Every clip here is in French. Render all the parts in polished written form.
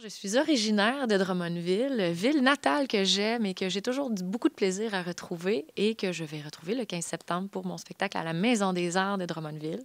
Je suis originaire de Drummondville, ville natale que j'aime et que j'ai toujours beaucoup de plaisir à retrouver et que je vais retrouver le 15 septembre pour mon spectacle à la Maison des Arts de Drummondville.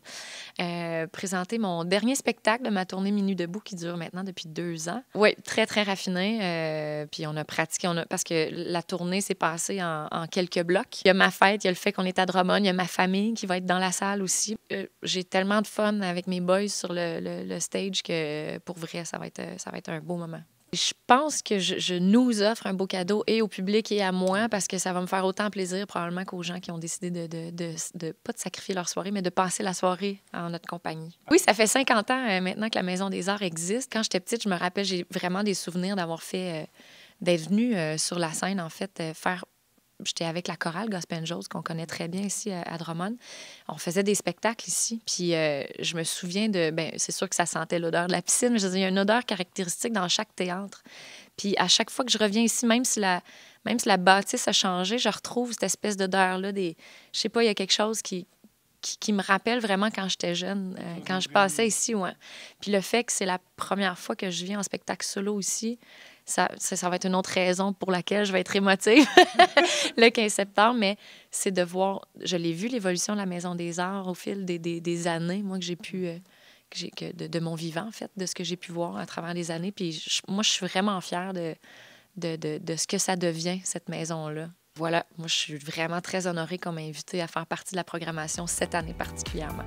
Présenter mon dernier spectacle de ma tournée Minuit debout qui dure maintenant depuis 2 ans. Oui, très, très raffiné. Puis on a pratiqué, parce que la tournée s'est passée en quelques blocs. Il y a ma fête, il y a le fait qu'on est à Drummond, il y a ma famille qui va être dans la salle aussi. J'ai tellement de fun avec mes boys sur le stage que pour vrai, ça va être un beau moment. Je pense que je nous offre un beau cadeau et au public et à moi parce que ça va me faire autant plaisir probablement qu'aux gens qui ont décidé de pas de sacrifier leur soirée, mais de passer la soirée en notre compagnie. Oui, ça fait 50 ans maintenant que la Maison des Arts existe. Quand j'étais petite, je me rappelle, j'ai vraiment des souvenirs d'avoir fait, d'être venue sur la scène, en fait, faire... J'étais avec la chorale Gospel Angels, qu'on connaît très bien ici à Drummond. On faisait des spectacles ici. Puis je me souviens de... Bien, c'est sûr que ça sentait l'odeur de la piscine, mais je veux dire, il y a une odeur caractéristique dans chaque théâtre. Puis à chaque fois que je reviens ici, même si la bâtisse a changé, je retrouve cette espèce d'odeur-là. Je sais pas, il y a quelque chose qui me rappelle vraiment quand j'étais jeune, quand je passais ici. Ouais. Puis le fait que c'est la première fois que je viens en spectacle solo ici, ça va être une autre raison pour laquelle je vais être émotive le 15 septembre, mais c'est de voir... Je l'ai vu, l'évolution de la Maison des Arts au fil des années, moi, que j'ai pu... de mon vivant, en fait, de ce que j'ai pu voir à travers les années. Puis moi, je suis vraiment fière de ce que ça devient, cette maison-là. Voilà, moi, je suis vraiment très honorée qu'on m'ait invitée à faire partie de la programmation cette année particulièrement.